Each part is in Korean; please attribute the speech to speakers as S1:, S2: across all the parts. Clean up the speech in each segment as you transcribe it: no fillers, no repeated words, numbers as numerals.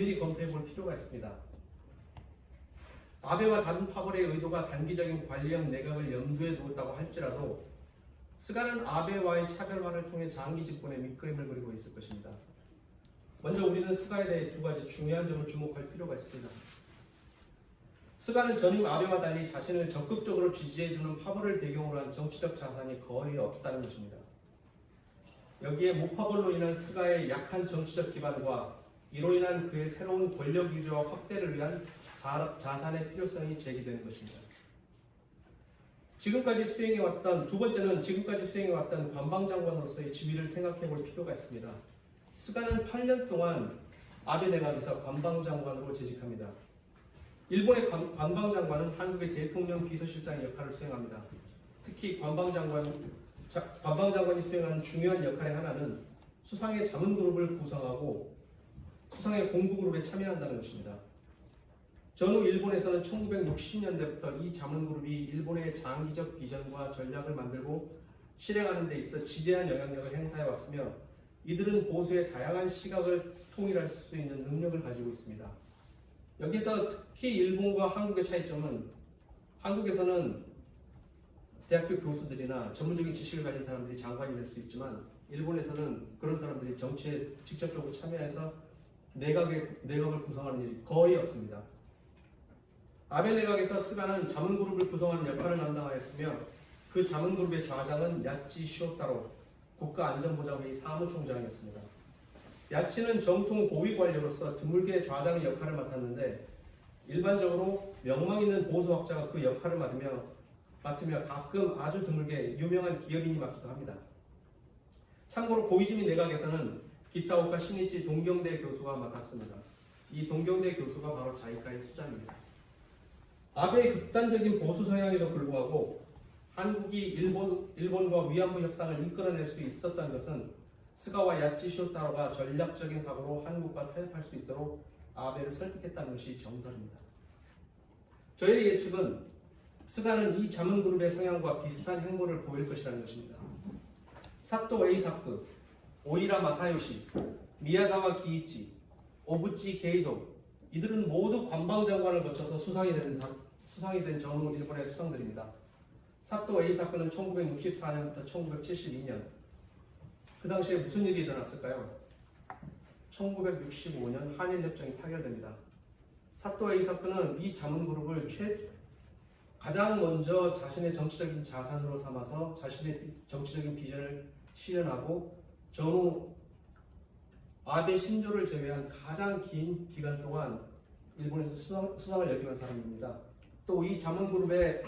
S1: 면밀히 검토해 볼 필요가 있습니다. 아베와 다른 파벌의 의도가 단기적인 관리형 내각을 염두에 두었다고 할지라도 스가는 아베와의 차별화를 통해 장기 집권의 밑그림을 그리고 있을 것입니다. 먼저 우리는 스가에 대해 두 가지 중요한 점을 주목할 필요가 있습니다. 스가는 전임 아베와 달리 자신을 적극적으로 지지해주는 파벌을 배경으로 한 정치적 자산이 거의 없다는 것입니다. 여기에 무파벌로 인한 스가의 약한 정치적 기반과 이로 인한 그의 새로운 권력 유지와 확대를 위한 자산의 필요성이 제기되는 것입니다. 두 번째는 지금까지 수행해왔던 관방장관으로서의 지위를 생각해 볼 필요가 있습니다. 스가는 8년 동안 아베 내각에서 관방장관으로 재직합니다. 일본의 관방장관은 한국의 대통령 비서실장 역할을 수행합니다. 특히 관방장관이 수행하는 중요한 역할의 하나는 수상의 자문그룹을 구성하고 수상의 공부그룹에 참여한다는 것입니다. 전후 일본에서는 1960년대부터 이 자문그룹이 일본의 장기적 비전과 전략을 만들고 실행하는 데 있어 지대한 영향력을 행사해 왔으며 이들은 보수의 다양한 시각을 통일할 수 있는 능력을 가지고 있습니다. 여기서 특히 일본과 한국의 차이점은 한국에서는 대학교 교수들이나 전문적인 지식을 가진 사람들이 장관이 될 수 있지만 일본에서는 그런 사람들이 정치에 직접적으로 참여해서 내각을 구성하는 일이 거의 없습니다. 아베 내각에서 스가는 자문그룹을 구성하는 역할을 담당하였으며 그 자문그룹의 좌장은 야치 시오타로 국가안전보장회의 사무총장이었습니다. 야치는 정통 고위관료로서 드물게 좌장의 역할을 맡았는데 일반적으로 명망 있는 보수학자가 그 역할을 맡으며 가끔 아주 드물게 유명한 기업인이 맡기도 합니다. 참고로 고이즈미 내각에서는 기타오카 신이치 동경대 교수가 맡았습니다. 이 동경대 교수가 바로 자이카의 수장입니다. 아베의 극단적인 보수 성향에도 불구하고 한국이 일본과 위안부 협상을 이끌어낼 수 있었던 것은 스가와 야치 시오타로가 전략적인 사고로 한국과 타협할 수 있도록 아베를 설득했다는 것이 정설입니다. 저의 예측은 스가는 이 자문그룹의 성향과 비슷한 행보를 보일 것이라는 것입니다. 사토 에이사쿠, 오이라 마사요시, 미야자와 기이치, 오부치 게이소 이들은 모두 관방장관을 거쳐서 수상이 된 전후 일본의 수상들입니다. 사토 에이사쿠는 1964년부터 1972년 그 당시에 무슨 일이 일어났을까요? 1965년 한일협정이 타결됩니다. 사토 에이사쿠는 이 자문그룹을 가장 먼저 자신의 정치적인 자산으로 삼아서 자신의 정치적인 비전을 실현하고 전후 아베 신조를 제외한 가장 긴 기간 동안 일본에서 수상을 역임한 사람입니다. 또 이 자문그룹의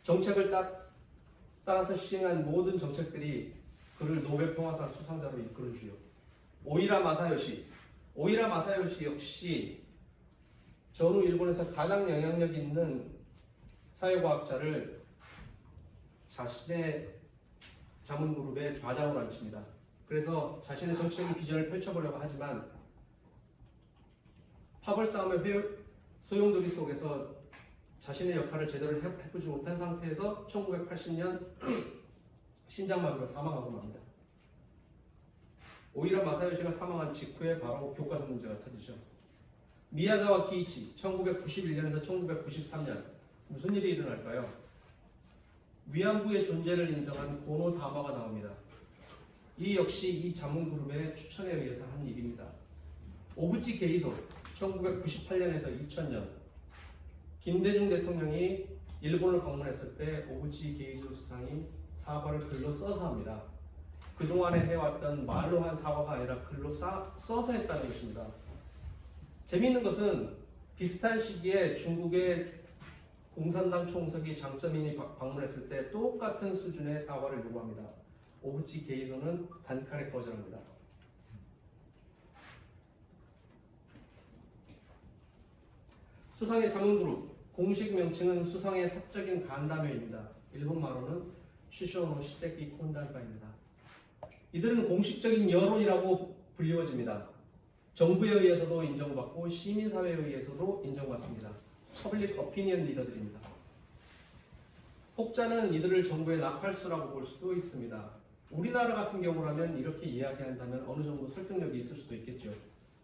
S1: 정책을 따라서 시행한 모든 정책들이 그를 노벨평화상 수상자로 이끌어주죠. 오이라 마사요시 역시 전후 일본에서 가장 영향력 있는 사회과학자를 자신의 자문그룹의 좌장으로 앉힙니다. 그래서 자신의 정치적인 비전을 펼쳐보려고 하지만 파벌 싸움의 소용돌이 속에서 자신의 역할을 제대로 해보지 못한 상태에서 1980년 신장마비로 사망하고 맙니다. 오이라 마사요시가 사망한 직후에 바로 교과서 문제가 터지죠. 미야자와 기이치 1991년에서 1993년 무슨 일이 일어날까요? 위안부의 존재를 인정한 고노 다마가 나옵니다. 이 역시 이 자문그룹의 추천에 의해서 한 일입니다. 오부치 게이소 1998년에서 2000년 김대중 대통령이 일본을 방문했을 때 오부치 게이소 수상이 사과를 글로 써서 합니다. 그동안에 해왔던 말로 한 사과가 아니라 글로 써서 했다는 것입니다. 재미있는 것은 비슷한 시기에 중국의 공산당 총석이 장쩌민이 방문했을 때 똑같은 수준의 사과를 요구합니다. 오부치 게이소는 단칼에 거절합니다. 수상의 자문그룹, 공식 명칭은 수상의 사적인 간담회입니다. 일본말로는 슈쇼노 시데키 콘단바입니다. 이들은 공식적인 여론이라고 불리워집니다. 정부에 의해서도 인정받고 시민사회에 의해서도 인정받습니다. 퍼블릭 어피니언 리더들입니다. 혹자는 이들을 정부의 나팔수라고 볼 수도 있습니다. 우리나라 같은 경우라면 이렇게 이야기한다면 어느 정도 설득력이 있을 수도 있겠죠.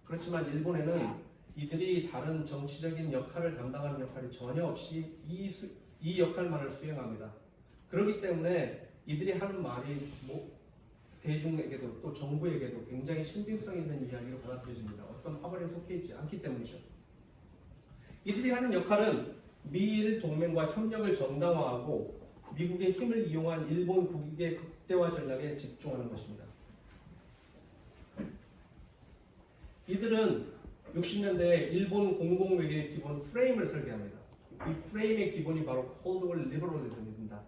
S1: 그렇지만 일본에는 이들이 다른 정치적인 역할을 담당하는 역할이 전혀 없이 이 역할만을 수행합니다. 그렇기 때문에 이들이 하는 말이 대중에게도 또 정부에게도 굉장히 신빙성 있는 이야기로 받아들여집니다. 어떤 파벌에 속해 있지 않기 때문이죠. 이들이 하는 역할은 미일 동맹과 협력을 정당화하고 미국의 힘을 이용한 일본 국익의 극대화 전략에 집중하는 것입니다. 이들은 60년대에 일본 공공외교의 기본 프레임을 설계합니다. 이 프레임의 기본이 바로 콜드월 리버럴리즘입니다.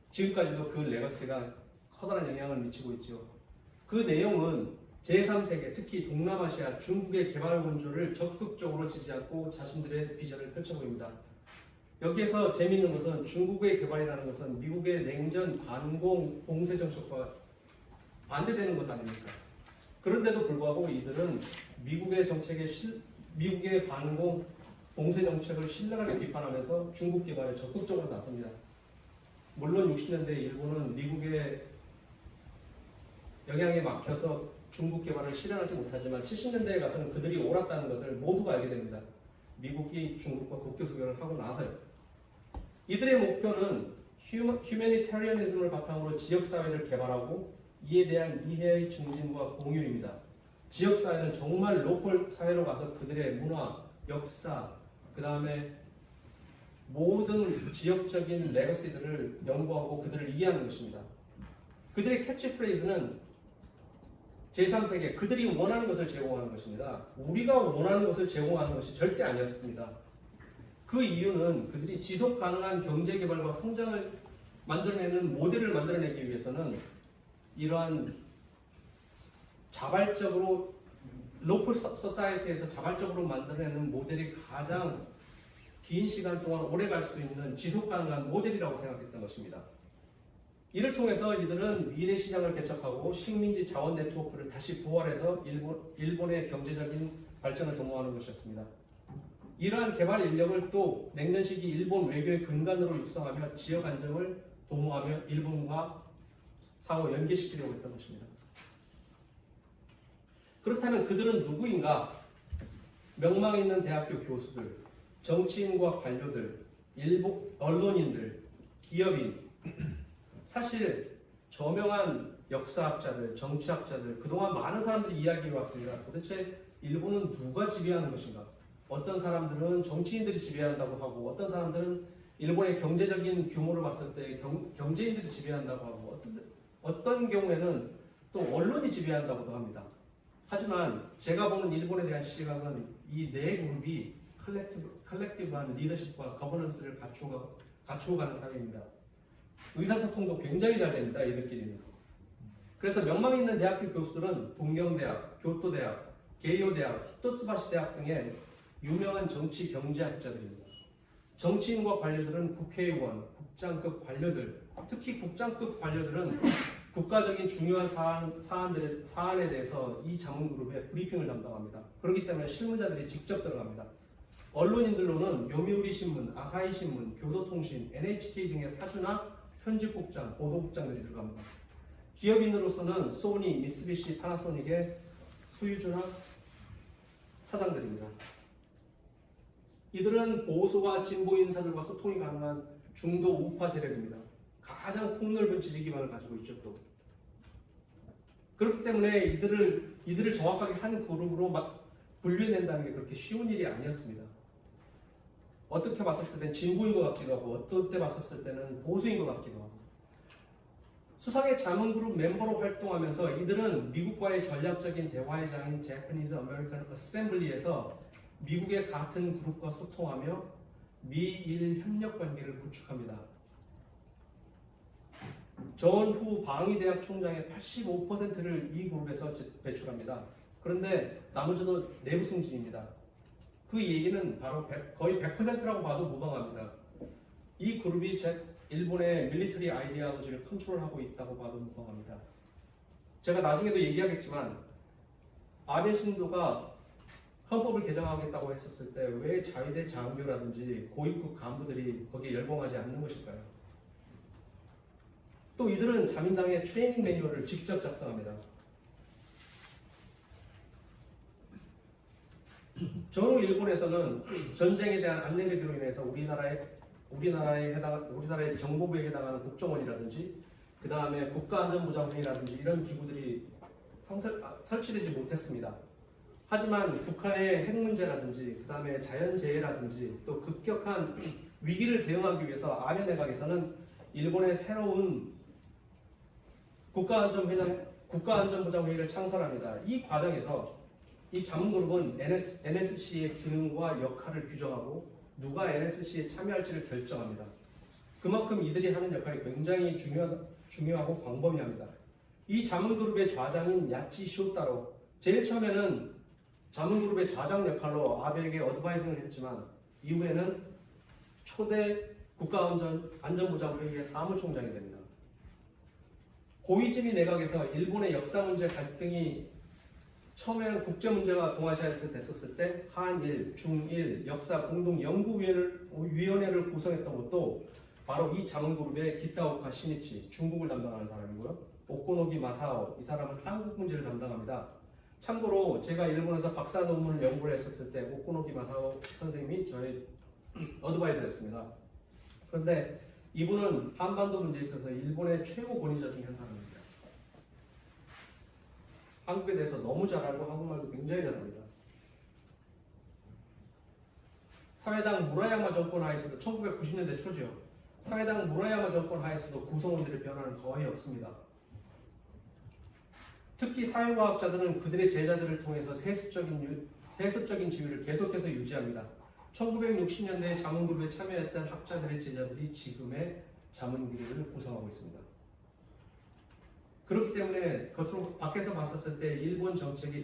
S1: 지금까지도 그 레거시가 커다란 영향을 미치고 있죠. 그 내용은 제3세계, 특히 동남아시아, 중국의 개발 원조를 적극적으로 지지하고 자신들의 비전을 펼쳐보입니다. 여기에서 재미있는 것은 중국의 개발이라는 것은 미국의 냉전 반공 봉쇄 정책과 반대되는 것 아닙니까? 그런데도 불구하고 이들은 미국의 반공 봉쇄 정책을 신랄하게 비판하면서 중국 개발에 적극적으로 나섭니다. 물론 60년대 일본은 미국의 영향에 막혀서 중국 개발을 실현하지 못하지만 70년대에 가서는 그들이 옳았다는 것을 모두가 알게 됩니다. 미국이 중국과 국교 수교를 하고 나서요. 이들의 목표는 휴머니테리언리즘을 바탕으로 지역사회를 개발하고 이에 대한 이해의 증진과 공유입니다. 지역사회는 정말 로컬 사회로 가서 그들의 문화, 역사, 그 다음에 모든 지역적인 레거시들을 연구하고 그들을 이해하는 것입니다. 그들의 캐치프레이즈는 제3세계, 그들이 원하는 것을 제공하는 것입니다. 우리가 원하는 것을 제공하는 것이 절대 아니었습니다. 그 이유는 그들이 지속 가능한 경제 개발과 성장을 만들어내는 모델을 만들어내기 위해서는 이러한 자발적으로 로컬 소사이티에서 자발적으로 만들어내는 모델이 가장 긴 시간 동안 오래 갈 수 있는 지속 가능한 모델이라고 생각했던 것입니다. 이를 통해서 이들은 미래 시장을 개척하고 식민지 자원 네트워크를 다시 부활해서 일본의 경제적인 발전을 도모하는 것이었습니다. 이러한 개발 인력을 또 냉전 시기 일본 외교의 근간으로 육성하며 지역 안정을 도모하며 일본과 상호 연계시키려고 했던 것입니다. 그렇다면 그들은 누구인가? 명망 있는 대학교 교수들, 정치인과 관료들, 일본 언론인들, 기업인, 사실 저명한 역사학자들, 정치학자들, 그동안 많은 사람들이 이야기해 왔습니다. 도대체 일본은 누가 지배하는 것인가? 어떤 사람들은 정치인들이 지배한다고 하고, 어떤 사람들은 일본의 경제적인 규모를 봤을 때 경제인들이 지배한다고 하고, 어떤 경우에는 또 언론이 지배한다고도 합니다. 하지만 제가 보는 일본에 대한 시각은 이 네 그룹이 컬렉티브한 리더십과 거버넌스를 갖추고 가는 사회입니다. 의사소통도 굉장히 잘 됩니다. 이들끼리는. 그래서 명망 있는 대학교 교수들은 동경대학, 교토대학, 게이오대학, 히토츠바시 대학 등의 유명한 정치 경제학자들입니다. 정치인과 관료들은 국회의원, 국장급 관료들, 특히 국장급 관료들은 국가적인 중요한 사안에 대해서 이 자문그룹의 브리핑을 담당합니다. 그렇기 때문에 실무자들이 직접 들어갑니다. 언론인들로는 요미우리 신문, 아사히 신문, 교도통신, NHK 등의 사주나 편집국장, 보도국장들이 들어갑니다. 기업인으로서는 소니, 미쓰비시, 파나소닉의 수유주나 사장들입니다. 이들은 보수와 진보 인사들과 소통이 가능한 중도 우파 세력입니다. 가장 폭넓은 지지 기반을 가지고 있죠. 또 그렇기 때문에 이들을 정확하게 한 그룹으로 막 분류해낸다는 게 그렇게 쉬운 일이 아니었습니다. 어떻게 봤었을 때는 진보인 것 같기도 하고, 어떤 때 봤었을 때는 보수인 것 같기도 하고. 수상의 자문그룹 멤버로 활동하면서 이들은 미국과의 전략적인 대화의 장인 Japanese American Assembly에서 미국의 같은 그룹과 소통하며 미일 협력 관계를 구축합니다. 전후 방위대학 총장의 85%를 이 그룹에서 배출합니다. 그런데 나머지도 내부 승진입니다. 그 얘기는 바로 거의 100%라고 봐도 무방합니다. 이 그룹이 일본의 밀리터리 아이디올로지를 컨트롤하고 있다고 봐도 무방합니다. 제가 나중에도 얘기하겠지만 아베 신조가 헌법을 개정하겠다고 했었을 때 왜 자위대 장교라든지 고위급 간부들이 거기에 열광하지 않는 것일까요? 또 이들은 자민당의 트레이닝 매뉴얼을 직접 작성합니다. 전후 일본에서는 전쟁에 대한 안내를 인해서 우리나라의 정보부에 해당하는 국정원이라든지 그 다음에 국가안전보장회의라든지 이런 기구들이 설치되지 못했습니다. 하지만 북한의 핵 문제라든지 그 다음에 자연재해라든지 또 급격한 위기를 대응하기 위해서 아베 내각에서는 일본의 새로운 국가안전보장회의를 창설합니다. 이 과정에서 이 자문그룹은 NSC의 기능과 역할을 규정하고 누가 NSC에 참여할지를 결정합니다. 그만큼 이들이 하는 역할이 굉장히 중요하고 광범위합니다. 이 자문그룹의 좌장인 야치 시오타로 제일 처음에는 자문그룹의 좌장 역할로 아베에게 어드바이징을 했지만 이후에는 초대 국가안전보장회의의 사무총장이 됩니다. 고이즈미 내각에서 일본의 역사 문제 갈등이 처음에는 국제 문제가 동아시아에서 됐었을 때 한일, 중일 역사 공동 연구위원회를 구성했던 것도 바로 이 자문그룹의 기타오카 시니치, 중국을 담당하는 사람이고요. 오코노기 마사오, 이 사람은 한국 문제를 담당합니다. 참고로 제가 일본에서 박사 논문을 연구를 했었을 때 오코노기 마사오 선생님이 저의 어드바이저였습니다. 그런데 이분은 한반도 문제에 있어서 일본의 최고 권위자 중에 한 사람입니다. 한국에 대해서 너무 잘 알고 한국말도 굉장히 잘합니다. 사회당 무라야마 정권 하에서도 1990년대 초죠. 사회당 무라야마 정권 하에서도 구성원들의 변화는 거의 없습니다. 특히 사회과학자들은 그들의 제자들을 통해서 세습적인 지위를 계속해서 유지합니다. 1960년대에 자문그룹에 참여했던 학자들의 제자들이 지금의 자문그룹을 구성하고 있습니다. 그렇기 때문에 겉으로 밖에서 봤었을 때 일본 정책에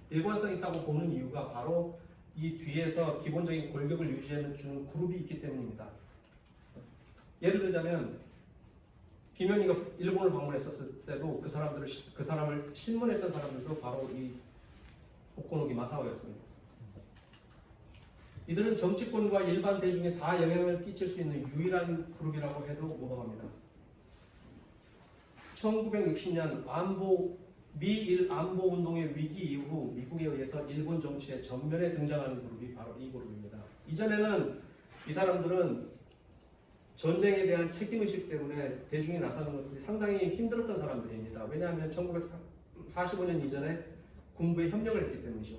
S1: 일관성 있다고 보는 이유가 바로 이 뒤에서 기본적인 골격을 유지해주는 그룹이 있기 때문입니다. 예를 들자면 김현희가 일본을 방문했었을 때도 그 사람을 신문했던 사람들도 바로 이 오코노기 마사오였습니다. 이들은 정치권과 일반 대중에 다 영향을 끼칠 수 있는 유일한 그룹이라고 해도 무방합니다. 1960년 미일 안보 운동의 위기 이후 미국에 의해서 일본 정치에 전면에 등장하는 그룹이 바로 이 그룹입니다. 이전에는 이 사람들은 전쟁에 대한 책임의식 때문에 대중이 나서는 것들이 상당히 힘들었던 사람들입니다. 왜냐하면 1945년 이전에 군부에 협력을 했기 때문이죠.